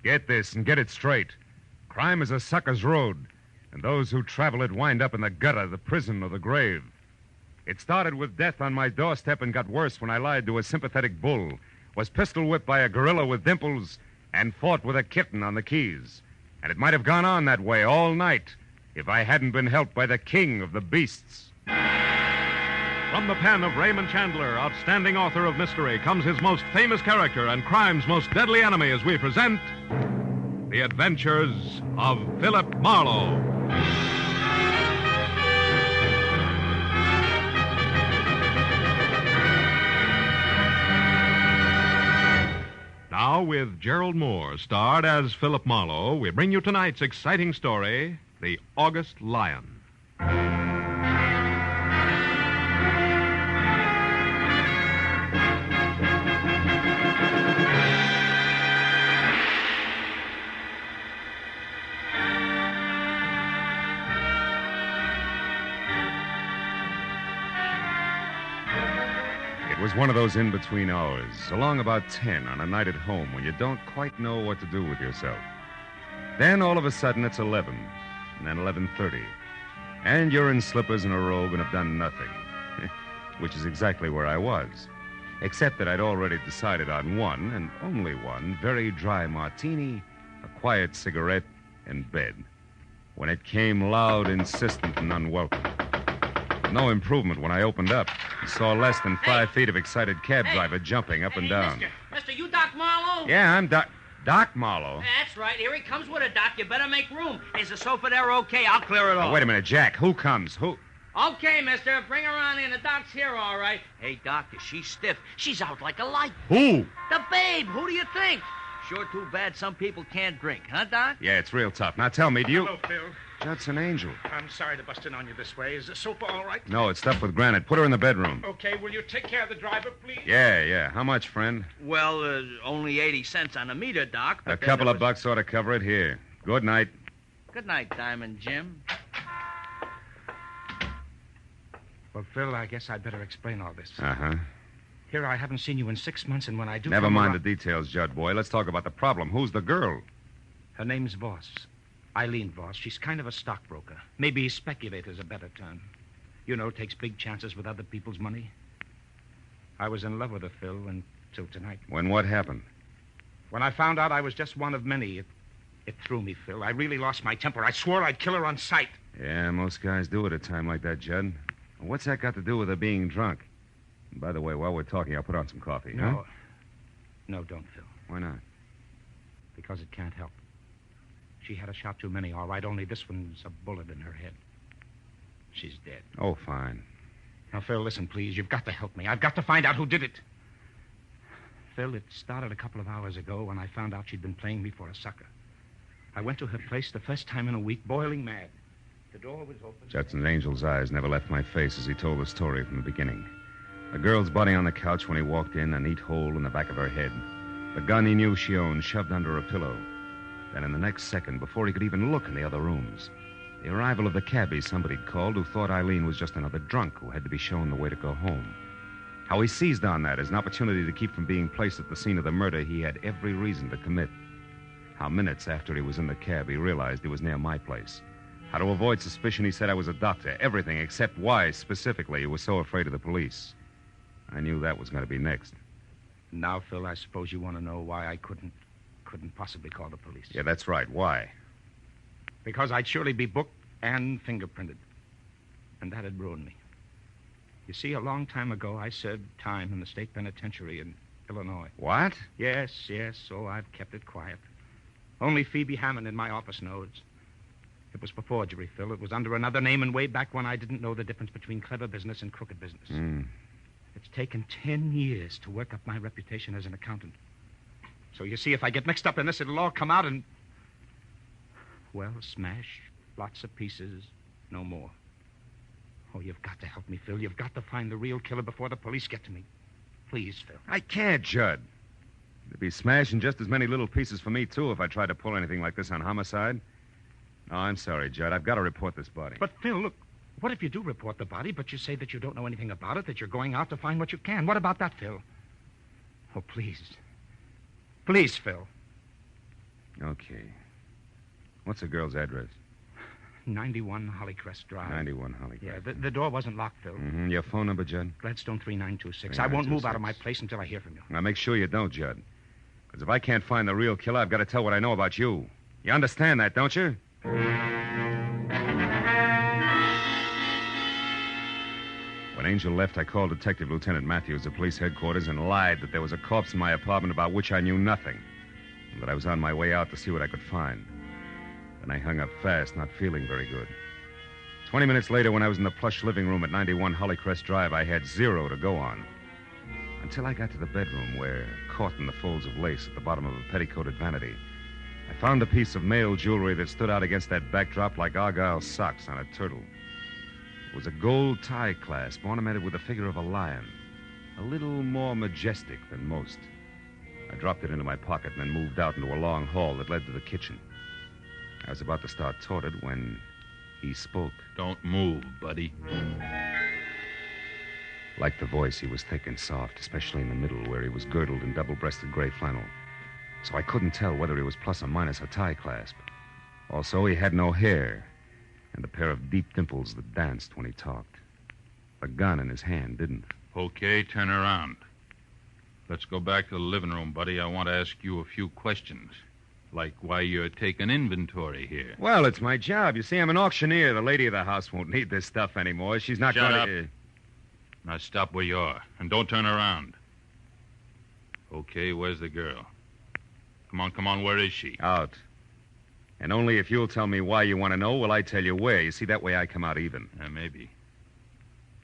Get this and get it straight. Crime is a sucker's road, and those who travel it wind up in the gutter, the prison, or the grave. It started with death on my doorstep and got worse when I lied to a sympathetic bull, was pistol whipped by a gorilla with dimples, and fought with a kitten on the Keys. And it might have gone on that way all night if I hadn't been helped by the king of the beasts. From the pen of Raymond Chandler, outstanding author of mystery, comes his most famous character and crime's most deadly enemy as we present The Adventures of Philip Marlowe. Now, with Gerald Moore, starred as Philip Marlowe, we bring you tonight's exciting story, The August Lion. It was one of those in-between hours, along about 10 on a night at home when you don't quite know what to do with yourself. Then, all of a sudden, it's 11, and then 11:30, and you're in slippers and a robe and have done nothing, which is exactly where I was, except that I'd already decided on one, and only one, very dry martini, a quiet cigarette, and bed, when it came loud, insistent, and unwelcome. No improvement when I opened up. Saw less than 5 feet of excited cab driver jumping up and down. Mister, you Doc Marlowe? Yeah, I'm Doc Marlowe. That's right. Here he comes with a Doc. You better make room. Is the sofa there okay? I'll clear it off. Wait a minute, Jack. Who comes? Who? Okay, mister. Bring her on in. The Doc's here, all right. Hey, Doc, she's stiff. She's out like a light. Who? The babe. Who do you think? Sure too bad some people can't drink, huh, Doc? Yeah, it's real tough. Now tell me, do you... Hello, Phil. Judson Angel. I'm sorry to bust in on you this way. Is the sofa all right? No, it's stuffed with granite. Put her in the bedroom. Okay, will you take care of the driver, please? Yeah. How much, friend? Well, only 80 cents on the meter, Doc. A couple of bucks ought to cover it. Here. Good night. Good night, Diamond Jim. Well, Phil, I guess I'd better explain all this. Uh-huh. Here, I haven't seen you in 6 months, and when I do... Never mind the details, Judd boy. Let's talk about the problem. Who's the girl? Her name's Voss. Eileen Voss. She's kind of a stockbroker. Maybe speculator's a better term. You know, takes big chances with other people's money. I was in love with her, Phil, until tonight. When what happened? When I found out I was just one of many, it threw me, Phil. I really lost my temper. I swore I'd kill her on sight. Yeah, most guys do at a time like that, Judd. What's that got to do with her being drunk? And by the way, while we're talking, I'll put on some coffee, huh? No, don't, Phil. Why not? Because it can't help. She had a shot too many, all right, only this one's a bullet in her head. She's dead. Oh, fine. Now, Phil, listen, please. You've got to help me. I've got to find out who did it. Phil, it started a couple of hours ago when I found out she'd been playing me for a sucker. I went to her place the first time in a week, boiling mad. The door was open. Judson Angel's eyes never left my face as he told the story from the beginning. The girl's body on the couch when he walked in, a neat hole in the back of her head. The gun he knew she owned shoved under a pillow. Then in the next second, before he could even look in the other rooms, the arrival of the cabbie somebody'd called who thought Eileen was just another drunk who had to be shown the way to go home. How he seized on that as an opportunity to keep from being placed at the scene of the murder he had every reason to commit. How minutes after he was in the cab, he realized he was near my place. How to avoid suspicion, he said I was a doctor. Everything except why, specifically, he was so afraid of the police. I knew that was going to be next. Now, Phil, I suppose you want to know why I couldn't possibly call the police. Yeah, that's right. Why? Because I'd surely be booked and fingerprinted. And that'd ruin me. You see, a long time ago, I served time in the state penitentiary in Illinois. What? Yes. So I've kept it quiet. Only Phoebe Hammond in my office knows. It was for forgery, Phil. It was under another name and way back when I didn't know the difference between clever business and crooked business. It's taken 10 years to work up my reputation as an accountant. So you see, if I get mixed up in this, it'll all come out and... Well, smash, lots of pieces, no more. Oh, you've got to help me, Phil. You've got to find the real killer before the police get to me. Please, Phil. I can't, Judd. There'd be smashing just as many little pieces for me, too, if I tried to pull anything like this on homicide. No, I'm sorry, Judd. I've got to report this body. But, Phil, look, what if you do report the body, but you say that you don't know anything about it, that you're going out to find what you can? What about that, Phil? Oh, please. Please, Phil. Okay. What's the girl's address? 91 Hollycrest Drive. 91 Hollycrest. Yeah, the door wasn't locked, Phil. Mm-hmm. Your phone number, Judd? Gladstone 3926. I won't move out of my 3926. place until I hear from you. Now, make sure you don't, Judd. Because if I can't find the real killer, I've got to tell what I know about you. You understand that, don't you? When Angel left, I called Detective Lieutenant Matthews at police headquarters and lied that there was a corpse in my apartment about which I knew nothing, and that I was on my way out to see what I could find. Then I hung up fast, not feeling very good. 20 minutes later, when I was in the plush living room at 91 Hollycrest Drive, I had zero to go on. Until I got to the bedroom where, caught in the folds of lace at the bottom of a petticoated vanity, I found a piece of male jewelry that stood out against that backdrop like Argyle socks on a turtle. It was a gold tie clasp ornamented with the figure of a lion, a little more majestic than most. I dropped it into my pocket and then moved out into a long hall that led to the kitchen. I was about to start toward it when he spoke. Don't move, buddy. Like the voice, he was thick and soft, especially in the middle where he was girdled in double-breasted gray flannel. So I couldn't tell whether he was plus or minus a tie clasp. Also, he had no hair and a pair of deep dimples that danced when he talked. The gun in his hand didn't. Okay, turn around. Let's go back to the living room, buddy. I want to ask you a few questions. Like why you're taking inventory here. Well, it's my job. You see, I'm an auctioneer. The lady of the house won't need this stuff anymore. She's not Shut going to... Now stop where you are, and don't turn around. Okay, where's the girl? Come on, where is she? Out. And only if you'll tell me why you want to know will I tell you where. You see, that way I come out even. Maybe.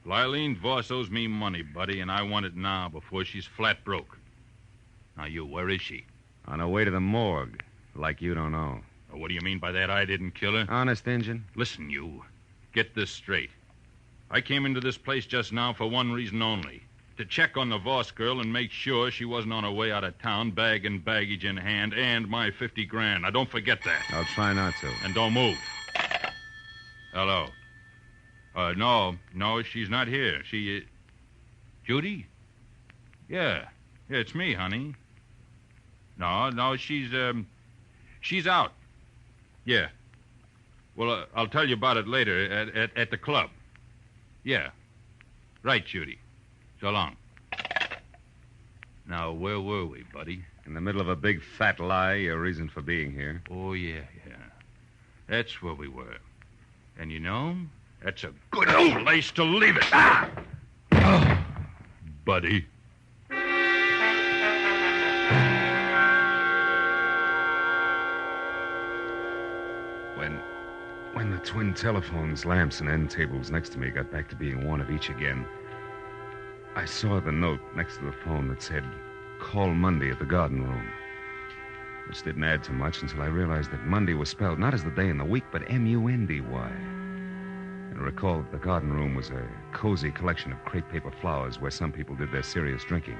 Lilene Voss owes me money, buddy, and I want it now before she's flat broke. Now, where is she? On her way to the morgue, like you don't know. What do you mean by that? I didn't kill her? Honest, Injun? Listen, get this straight. I came into this place just now for one reason only. To check on the Voss girl and make sure she wasn't on her way out of town, bag and baggage in hand, and my 50 grand. Now, don't forget that. I'll try not to. And don't move. Hello. No, she's not here. Judy? Yeah, it's me, honey. No, she's out. Yeah. Well, I'll tell you about it later at the club. Yeah. Right, Judy. So long. Now, where were we, buddy? In the middle of a big fat lie, your reason for being here. Oh, yeah. That's where we were. And you know, that's a good place to leave it. Buddy. When the twin telephones, lamps, and end tables next to me got back to being one of each again, I saw the note next to the phone that said, "Call Monday at the garden room," which didn't add to much until I realized that Monday was spelled not as the day in the week, but M-U-N-D-Y. And I recalled that the garden room was a cozy collection of crepe paper flowers where some people did their serious drinking.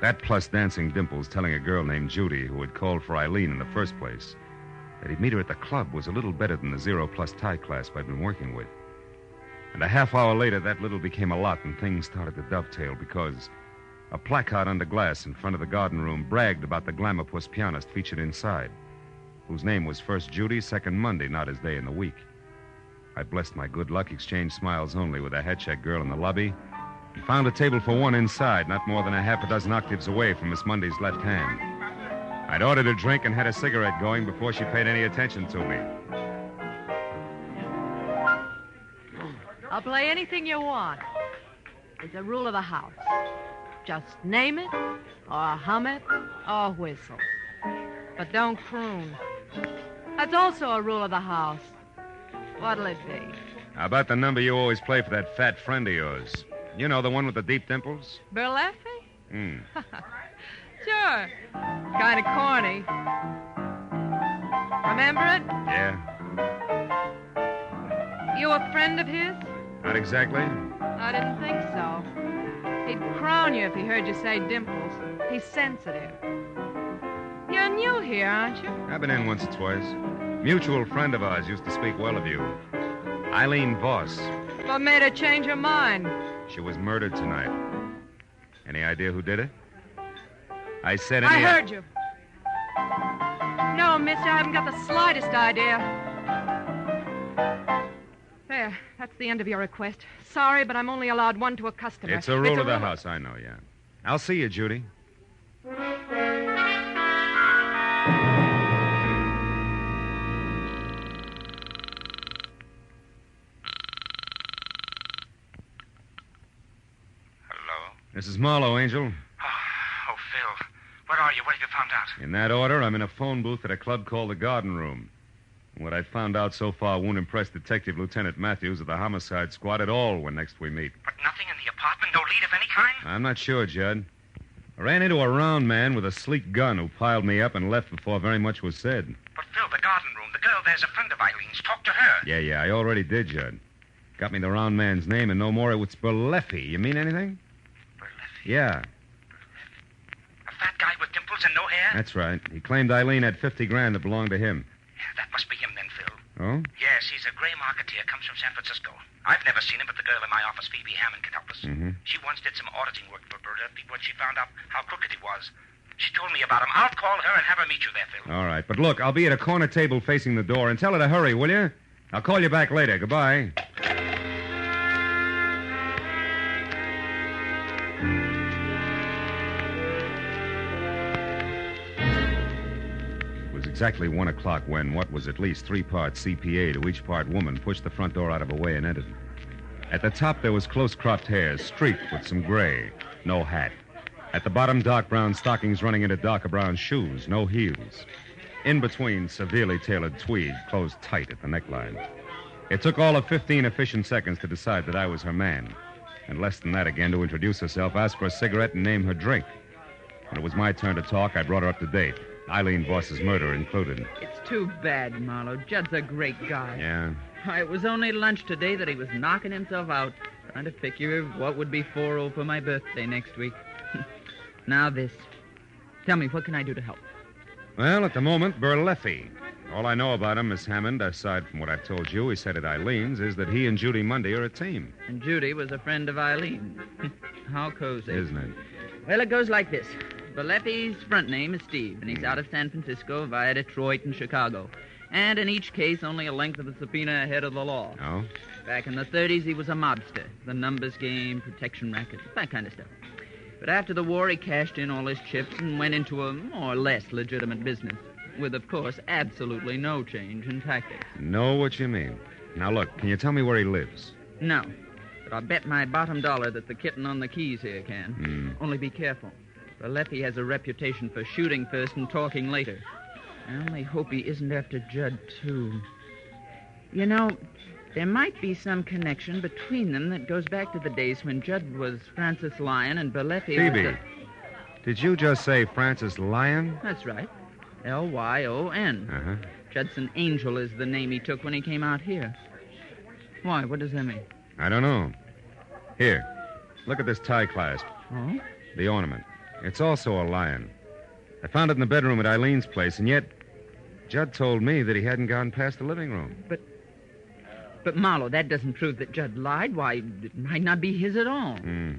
That plus dancing dimples telling a girl named Judy, who had called for Eileen in the first place, that he'd meet her at the club was a little better than the zero-plus tie clasp I'd been working with. And a half hour later, that little became a lot, and things started to dovetail because a placard under glass in front of the garden room bragged about the glamour-puss pianist featured inside, whose name was first Judy, second Monday, not his day in the week. I blessed my good luck, exchanged smiles only with a head-check girl in the lobby, and found a table for one inside, not more than a half a dozen octaves away from Miss Monday's left hand. I'd ordered a drink and had a cigarette going before she paid any attention to me. I'll play anything you want. It's a rule of the house. Just name it, or hum it, or whistle. But don't croon. That's also a rule of the house. What'll it be? How about the number you always play for that fat friend of yours? You know, the one with the deep dimples? Burleffe? Sure. Kind of corny. Remember it? Yeah. You a friend of his? Not exactly. I didn't think so. He'd crown you if he heard you say dimples. He's sensitive. You're new here, aren't you? I've been in once or twice. Mutual friend of ours used to speak well of you. Eileen Voss. What made her change her mind? She was murdered tonight. Any idea who did it? I said I heard you. No, mister. I haven't got the slightest idea. There, that's the end of your request. Sorry, but I'm only allowed one to a customer. It's a rule of the house, I know, yeah. I'll see you, Judy. This is Marlowe, Angel. Oh, Phil. Where are you? What have you found out? In that order, I'm in a phone booth at a club called the Garden Room. What I found out so far won't impress Detective Lieutenant Matthews of the Homicide Squad at all when next we meet. But nothing in the apartment? No lead of any kind? I'm not sure, Judd. I ran into a round man with a sleek gun who piled me up and left before very much was said. But, Phil, the Garden Room, the girl there's a friend of Eileen's. Talk to her. Yeah, I already did, Judd. Got me the round man's name and no more. It was Berleffi. You mean anything? Yeah. A fat guy with dimples and no hair? That's right. He claimed Eileen had $50,000 that belonged to him. Yeah, that must be him then, Phil. Oh? Yes, he's a gray marketeer, comes from San Francisco. I've never seen him, but the girl in my office, Phoebe Hammond, can help us. Mm-hmm. She once did some auditing work for Berleffi when she found out how crooked he was. She told me about him. I'll call her and have her meet you there, Phil. All right, but look, I'll be at a corner table facing the door, and tell her to hurry, will you? I'll call you back later. Goodbye. Exactly 1 o'clock when what was at least 3 parts CPA to each part woman pushed the front door out of her way and entered. At the top, there was close-cropped hair, streaked with some gray. No hat. At the bottom, dark brown stockings running into darker brown shoes. No heels. In between, severely tailored tweed, closed tight at the neckline. It took all of 15 efficient seconds to decide that I was her man. And less than that again to introduce herself, ask for a cigarette, and name her drink. When it was my turn to talk, I brought her up to date. Eileen Voss's murder included. It's too bad, Marlowe. Judd's a great guy. Yeah? It was only lunch today that he was knocking himself out, trying to figure what would be 4-0 for my birthday next week. Now this. Tell me, what can I do to help? Well, at the moment, Berleffi. All I know about him, Miss Hammond, aside from what I've told you, he said at Eileen's, is that he and Judy Mundy are a team. And Judy was a friend of Eileen's. How cozy. Isn't it? Well, it goes like this. Berleffi's front name is Steve, and he's out of San Francisco via Detroit and Chicago. And in each case, only a length of a subpoena ahead of the law. Oh? Back in the 30s, he was a mobster. The numbers game, protection racket, that kind of stuff. But after the war, he cashed in all his chips and went into a more or less legitimate business. With, of course, absolutely no change in tactics. Know what you mean. Now, look, can you tell me where he lives? No. But I'll bet my bottom dollar that the kitten on the keys here can. Only be careful. Berleffi has a reputation for shooting first and talking later. I only hope he isn't after Judd, too. You know, there might be some connection between them that goes back to the days when Judd was Francis Lyon and Berleffi Phoebe, was... did you just say Francis Lyon? That's right. Lyon. Uh-huh. Judson Angel is the name he took when he came out here. Why? What does that mean? I don't know. Here, look at this tie clasp. Oh? The ornament. It's also a lion. I found it in the bedroom at Eileen's place, and yet Judd told me that he hadn't gone past the living room. But Marlowe, that doesn't prove that Judd lied. Why, it might not be his at all. Have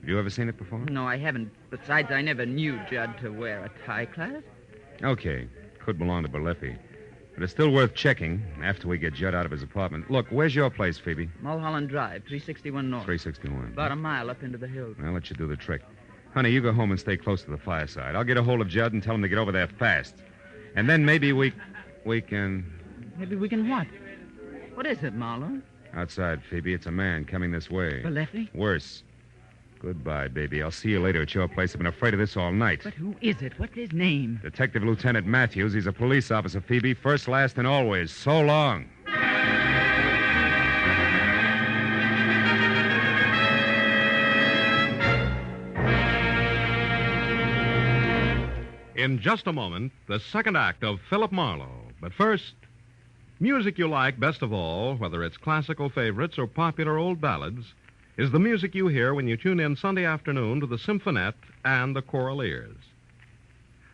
you ever seen it before? No, I haven't. Besides, I never knew Judd to wear a tie clasp. Okay. Could belong to Berleffi. But it's still worth checking after we get Judd out of his apartment. Look, where's your place, Phoebe? Mulholland Drive, 361 North. 361. About a mile up into the hills. I'll let you do the trick. Honey, you go home and stay close to the fireside. I'll get a hold of Judd and tell him to get over there fast. And then maybe we can... Maybe we can what? What is it, Marlowe? Outside, Phoebe. It's a man coming this way. Berleffi? Worse. Goodbye, baby. I'll see you later at your place. I've been afraid of this all night. But who is it? What's his name? Detective Lieutenant Matthews. He's a police officer, Phoebe. First, last, and always. So long. In just a moment, the second act of Philip Marlowe. But first, music you like best of all, whether it's classical favorites or popular old ballads, is the music you hear when you tune in Sunday afternoon to the Symphonette and the Choral Ears.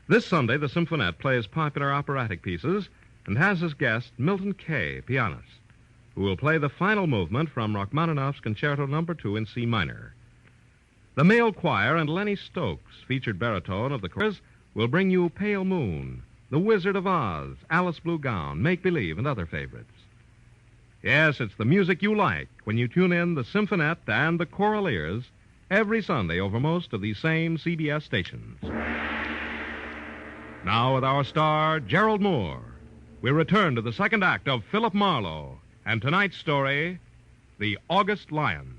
This Sunday, the Symphonette plays popular operatic pieces and has as guest Milton Kay, pianist, who will play the final movement from Rachmaninoff's Concerto No. 2 in C minor. The male choir and Lenny Stokes, featured baritone of the chorus, will bring you Pale Moon, The Wizard of Oz, Alice Blue Gown, Make Believe, and other favorites. Yes, it's the music you like when you tune in the Symphonette and the Choral Ears every Sunday over most of these same CBS stations. Now, with our star, Gerald Moore, we return to the second act of Philip Marlowe and tonight's story, The August Lion.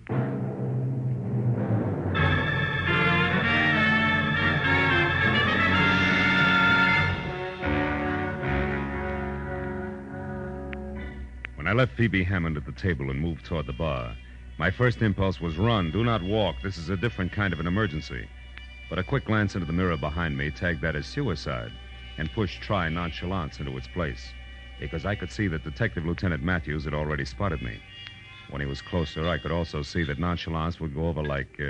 When I left Phoebe Hammond at the table and moved toward the bar, my first impulse was run, do not walk. This is a different kind of an emergency. But a quick glance into the mirror behind me tagged that as suicide and pushed try nonchalance into its place, because I could see that Detective Lieutenant Matthews had already spotted me. When he was closer, I could also see that nonchalance would go over like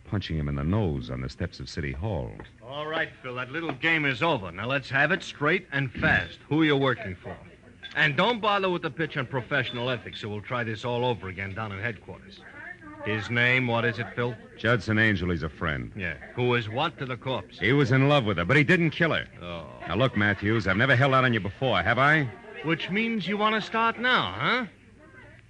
punching him in the nose on the steps of City Hall. All right, Phil, that little game is over. Now let's have it straight and fast. Who are you working for? And don't bother with the pitch on professional ethics, so we'll try this all over again down in headquarters. His name, what is it, Phil? Judson Angel, he's a friend. Yeah. Who is what to the corpse? He was in love with her, but he didn't kill her. Oh. Now, look, Matthews, I've never held out on you before, have I? Which means you want to start now, huh?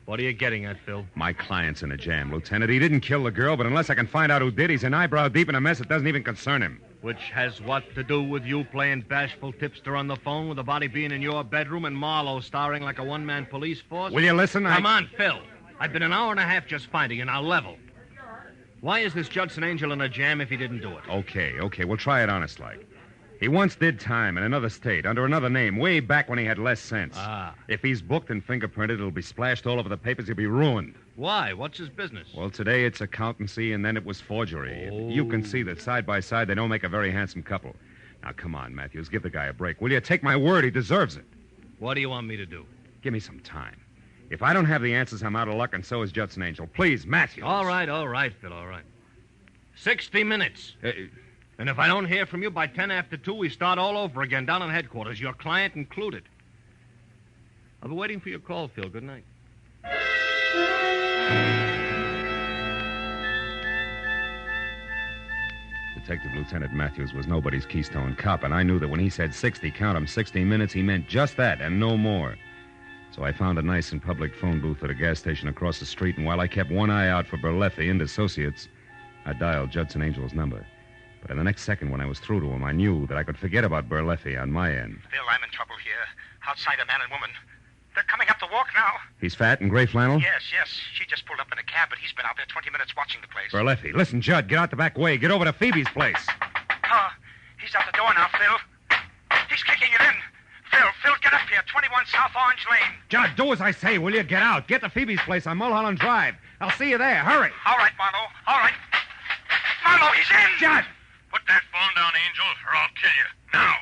What are you getting at, Phil? My client's in a jam, Lieutenant. He didn't kill the girl, but unless I can find out who did, he's an eyebrow deep in a mess that doesn't even concern him. Which has what to do with you playing bashful tipster on the phone with the body being in your bedroom and Marlowe starring like a one-man police force? Will you listen? Come on, Phil. I've been an hour and a half just finding you. Now, level. Why is this Judson Angel in a jam if he didn't do it? Okay. We'll try it honest-like. He once did time in another state, under another name, way back when he had less sense. If he's booked and fingerprinted, it'll be splashed all over the papers. He'll be ruined. Why? What's his business? Well, today it's accountancy, and then it was forgery. Oh. You can see that side by side they don't make a very handsome couple. Now, come on, Matthews, give the guy a break, will you? Take my word, he deserves it. What do you want me to do? Give me some time. If I don't have the answers, I'm out of luck, and so is Judson Angel. Please, Matthews. All right, Phil, all right. 60 minutes. And if I don't hear from you by 10 after 2, we start all over again down in headquarters, your client included. I'll be waiting for your call, Phil. Good night. Detective Lieutenant Matthews was nobody's Keystone cop, and I knew that when he said 60, count 'em, 60 minutes, he meant just that and no more. So I found a nice and public phone booth at a gas station across the street, and while I kept one eye out for Berleffi and Associates, I dialed Judson Angel's number. But in the next second, when I was through to him, I knew that I could forget about Berleffi on my end. Phil, I'm in trouble here. Outside a man and woman. They're coming up the walk now. He's fat and gray flannel? Yes. She just pulled up in a cab, but he's been out there 20 minutes watching the place. Berleffi, listen, Judd, get out the back way. Get over to Phoebe's place. He's out the door now, Phil. He's kicking it in. Phil, get up here. 21 South Orange Lane. Judd, do as I say, will you? Get out. Get to Phoebe's place on Mulholland Drive. I'll see you there. Hurry. All right, Marlowe. All right. Marlowe, he's in. Judd! Put that phone down, Angel, or I'll kill you. Now.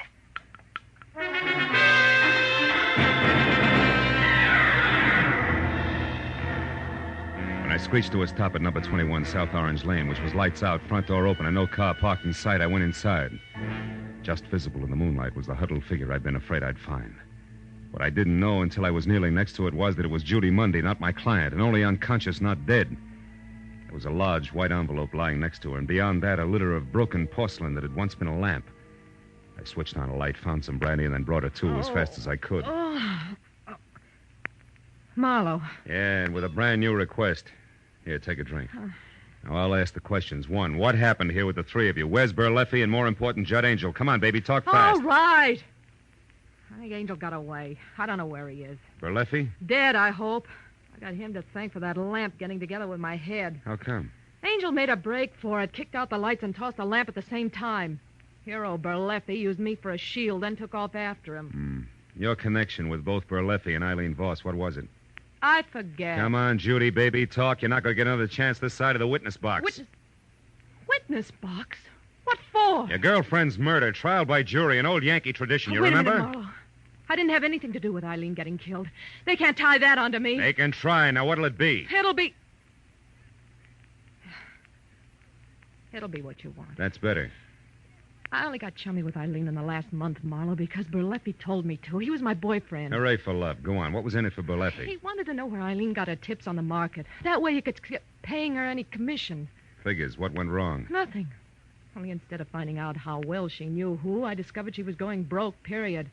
When I screeched to a stop at number 21 South Orange Lane, which was lights out, front door open, and no car parked in sight, I went inside. Just visible in the moonlight was the huddled figure I'd been afraid I'd find. What I didn't know until I was kneeling next to it was that it was Judy Mundy, not my client, and only unconscious, not dead. There was a large white envelope lying next to her, and beyond that, a litter of broken porcelain that had once been a lamp. I switched on a light, found some brandy, and then brought her to as fast as I could. Marlowe. Yeah, and with a brand new request. Here, take a drink. Now, I'll ask the questions. One, what happened here with the three of you? Where's Berleffi and, more important, Judd Angel? Come on, baby, talk fast. All right. I think Angel got away. I don't know where he is. Berleffi? Dead, I hope. I got him to thank for that lamp getting together with my head. How come? Angel made a break for it, kicked out the lights, and tossed the lamp at the same time. Hero Berleffi used me for a shield, then took off after him. Your connection with both Berleffi and Eileen Voss, what was it? I forget. Come on, Judy, baby, talk. You're not going to get another chance this side of the witness box. Witness box? What for? Your girlfriend's murder, trial by jury, an old Yankee tradition. You Wait remember? a minute, Marlowe. I didn't have anything to do with Eileen getting killed. They can't tie that onto me. They can try. Now, what'll it be? It'll be what you want. That's better. I only got chummy with Eileen in the last month, Marlowe, because Berleffi told me to. He was my boyfriend. Hooray for love. Go on. What was in it for Berleffi? He wanted to know where Eileen got her tips on the market. That way he could keep paying her any commission. Figures. What went wrong? Nothing. Only instead of finding out how well she knew who, I discovered she was going broke, period.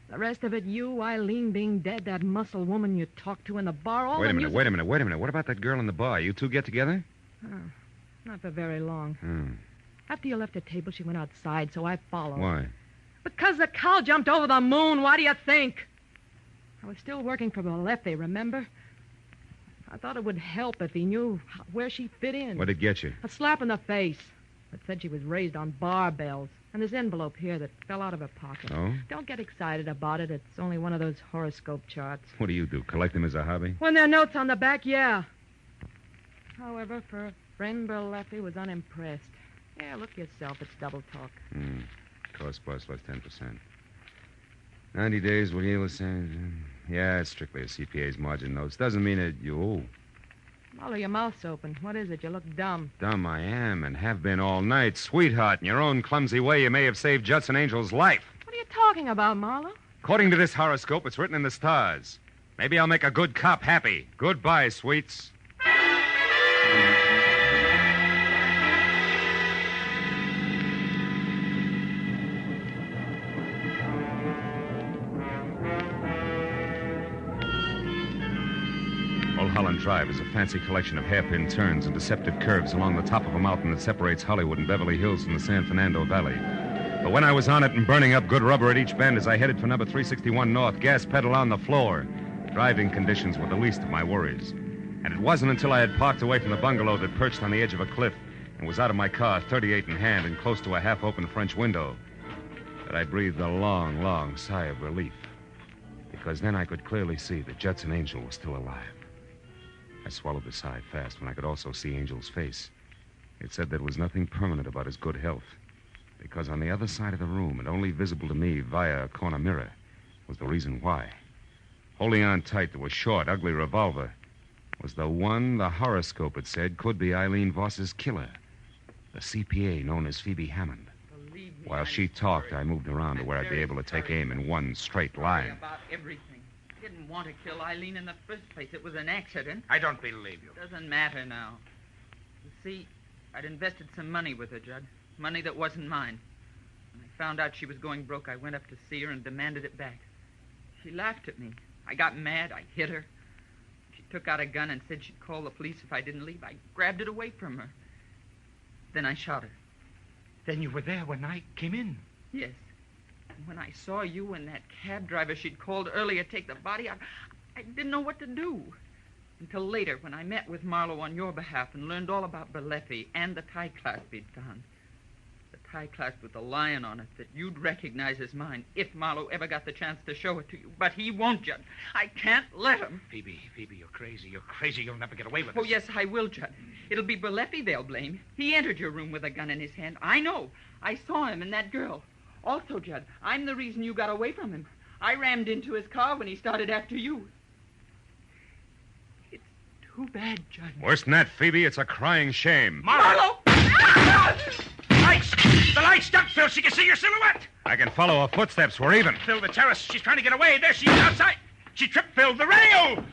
The rest of it, you, Eileen being dead, that muscle woman you talked to in the bar, all Wait the a minute, music... wait a minute, wait a minute. What about that girl in the bar? You two get together? Oh, not for very long. Hmm. After you left the table, she went outside, so I followed. Why? Because the cow jumped over the moon. Why do you think? I was still working for Marlowe, remember? I thought it would help if he knew where she fit in. What'd it get you? A slap in the face. It said she was raised on barbells. And this envelope here that fell out of her pocket. Oh? Don't get excited about it. It's only one of those horoscope charts. What do? Collect them as a hobby? When there are notes on the back, yeah. However, for a friend, Berleffi was unimpressed. Yeah, look yourself. It's double talk. Cost plus 10%. 90 days will yield us. Yeah, it's strictly a CPA's margin notes. Doesn't mean that you owe. Marlowe, your mouth's open. What is it? You look dumb. Dumb I am and have been all night. Sweetheart, in your own clumsy way, you may have saved Judson Angel's life. What are you talking about, Marlowe? According to this horoscope, it's written in the stars. Maybe I'll make a good cop happy. Goodbye, sweets. Mulholland Drive is a fancy collection of hairpin turns and deceptive curves along the top of a mountain that separates Hollywood and Beverly Hills from the San Fernando Valley. But when I was on it and burning up good rubber at each bend as I headed for number 361 North, gas pedal on the floor, driving conditions were the least of my worries. And it wasn't until I had parked away from the bungalow that perched on the edge of a cliff and was out of my car, 38 in hand and close to a half-open French window, that I breathed a long, long sigh of relief. Because then I could clearly see that Judson Angel was still alive. I swallowed the sigh fast when I could also see Angel's face. It said there was nothing permanent about his good health, because on the other side of the room, and only visible to me via a corner mirror, was the reason why. Holding on tight to a short, ugly revolver was the one the horoscope had said could be Eileen Voss's killer, the CPA known as Phoebe Hammond. While she talked, I moved around to where I'd be able to take aim in one straight line. About everything. I didn't want to kill Eileen in the first place. It was an accident. I don't believe you. Doesn't matter now. You see, I'd invested some money with her, Judd. Money that wasn't mine. When I found out she was going broke, I went up to see her and demanded it back. She laughed at me. I got mad. I hit her. She took out a gun and said she'd call the police if I didn't leave. I grabbed it away from her. Then I shot her. Then you were there when I came in? Yes. And when I saw you and that cab driver she'd called earlier take the body, I didn't know what to do. Until later, when I met with Marlowe on your behalf and learned all about Berleffi and the tie clasp he'd found. The tie clasp with the lion on it that you'd recognize as mine if Marlowe ever got the chance to show it to you. But he won't, Judd. I can't let him. Phoebe, you're crazy. You're crazy. You'll never get away with this. Oh, yes, I will, Judd. It'll be Berleffi they'll blame. He entered your room with a gun in his hand. I know. I saw him and that girl. Also, Judd, I'm the reason you got away from him. I rammed into his car when he started after you. It's too bad, Judd. Worse than that, Phoebe, it's a crying shame. Marlowe! Lights! The lights! Duck, Phil. She can see your silhouette. I can follow her footsteps. We're even. Phil, the terrace. She's trying to get away. There she is outside. She tripped Phil. The radio!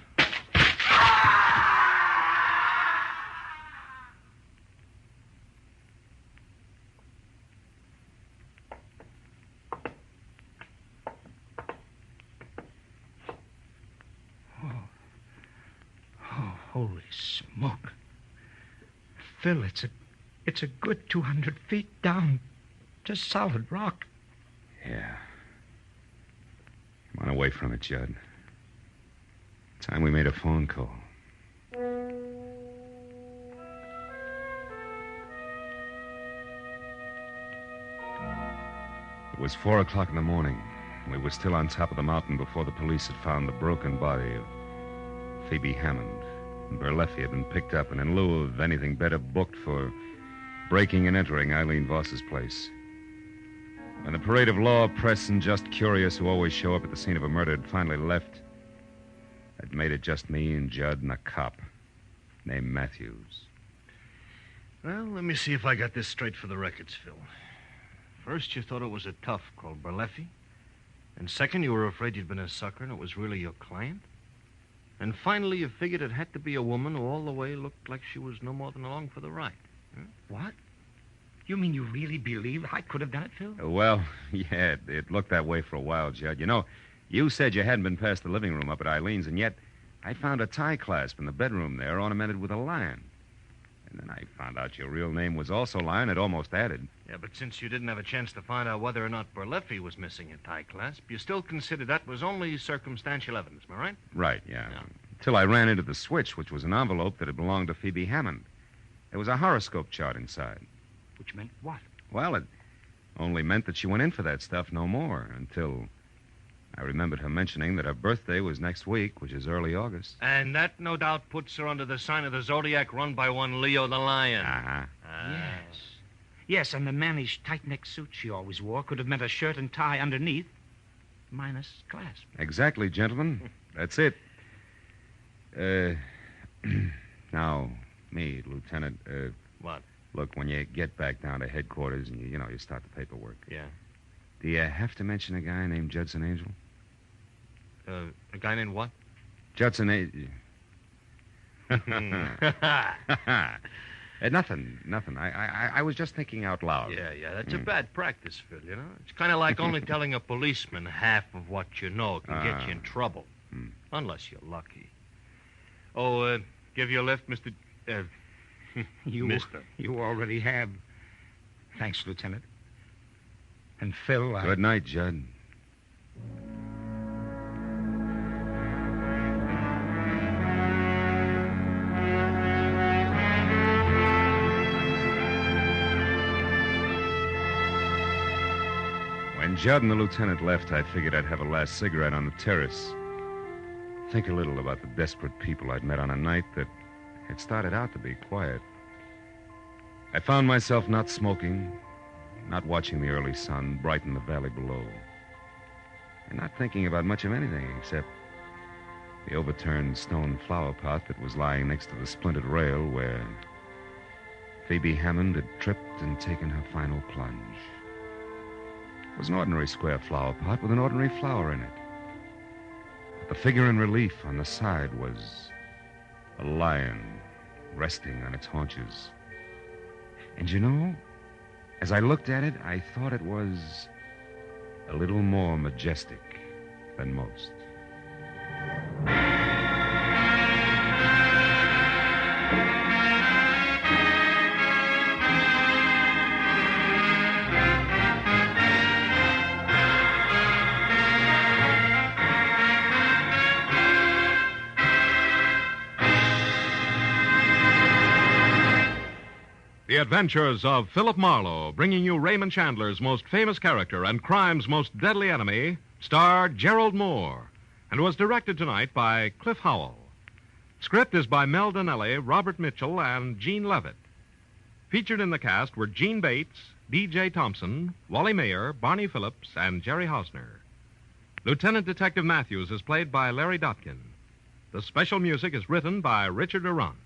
Holy smoke. Phil, it's a good 200 feet down. Just solid rock. Yeah. Come on away from it, Judd. Time we made a phone call. It was 4 o'clock in the morning. We were still on top of the mountain before the police had found the broken body of Phoebe Hammond. Berleffi had been picked up and in lieu of anything better booked for breaking and entering Eileen Voss's place. When the parade of law, press, and just curious who always show up at the scene of a murder had finally left, I'd made it just me and Judd and a cop named Matthews. Well, let me see if I got this straight for the records, Phil. First, you thought it was a tough called Berleffi. And second, you were afraid you'd been a sucker and it was really your client. And finally, you figured it had to be a woman who all the way looked like she was no more than along for the ride. Huh? What? You mean you really believe I could have done it, Phil? Well, yeah, it looked that way for a while, Judd. You know, you said you hadn't been past the living room up at Eileen's, and yet I found a tie clasp in the bedroom there ornamented with a lion. And then I found out your real name was also Lion. It almost added. Yeah, but since you didn't have a chance to find out whether or not Berleffi was missing a tie clasp, you still considered that was only circumstantial evidence, am I right? Right, yeah. Till I ran into the switch, which was an envelope that had belonged to Phoebe Hammond. There was a horoscope chart inside. Which meant what? Well, it only meant that she went in for that stuff no more until I remembered her mentioning that her birthday was next week, which is early August. And that, no doubt, puts her under the sign of the Zodiac run by one Leo the Lion. Uh-huh. Yes. Yes, and the mannish tight-neck suit she always wore could have meant a shirt and tie underneath, minus clasp. Exactly, gentlemen. That's it. Now, me, Lieutenant, What? Look, when you get back down to headquarters and, you start the paperwork. Yeah. Do you have to mention a guy named Judson Angel? A guy named what? Judson Angel. Nothing. I was just thinking out loud. Yeah, that's a bad practice, Phil, It's kind of like only telling a policeman half of what you know can get you in trouble. Unless you're lucky. Oh, give you a lift, Mr. Mister. You already have. Thanks, Lieutenant. And Phil, Good night, Judd. When Judd and the lieutenant left, I figured I'd have a last cigarette on the terrace. Think a little about the desperate people I'd met on a night that had started out to be quiet. I found myself not smoking, not watching the early sun brighten the valley below, and not thinking about much of anything except the overturned stone flower pot that was lying next to the splintered rail where Phoebe Hammond had tripped and taken her final plunge. It was an ordinary square flower pot with an ordinary flower in it. But the figure in relief on the side was a lion resting on its haunches. And as I looked at it, I thought it was a little more majestic than most. The Adventures of Philip Marlowe, bringing you Raymond Chandler's most famous character and crime's most deadly enemy, starred Gerald Moore, and was directed tonight by Cliff Howell. Script is by Mel Donnelly, Robert Mitchell, and Gene Levitt. Featured in the cast were Gene Bates, D.J. Thompson, Wally Mayer, Barney Phillips, and Jerry Hausner. Lieutenant Detective Matthews is played by Larry Dotkin. The special music is written by Richard Durant.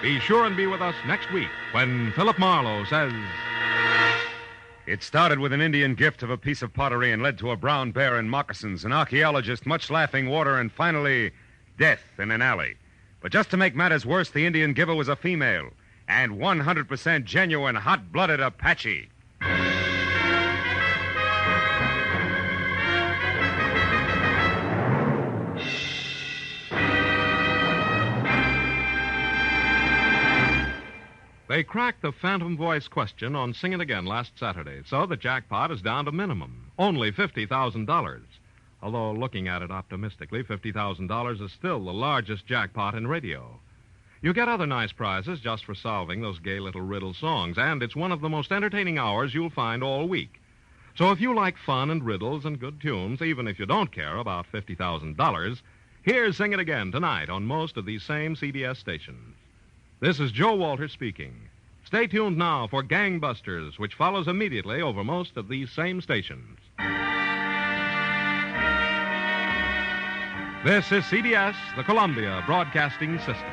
Be sure and be with us next week when Philip Marlowe says... It started with an Indian gift of a piece of pottery and led to a brown bear in moccasins, an archaeologist, much laughing water, and finally, death in an alley. But just to make matters worse, the Indian giver was a female, and 100% genuine, hot-blooded Apache. They cracked the phantom voice question on Sing It Again last Saturday, so the jackpot is down to minimum, only $50,000. Although, looking at it optimistically, $50,000 is still the largest jackpot in radio. You get other nice prizes just for solving those gay little riddle songs, and it's one of the most entertaining hours you'll find all week. So if you like fun and riddles and good tunes, even if you don't care about $50,000, here's Sing It Again tonight on most of these same CBS stations. This is Joe Walter speaking. Stay tuned now for Gangbusters, which follows immediately over most of these same stations. This is CBS, the Columbia Broadcasting System.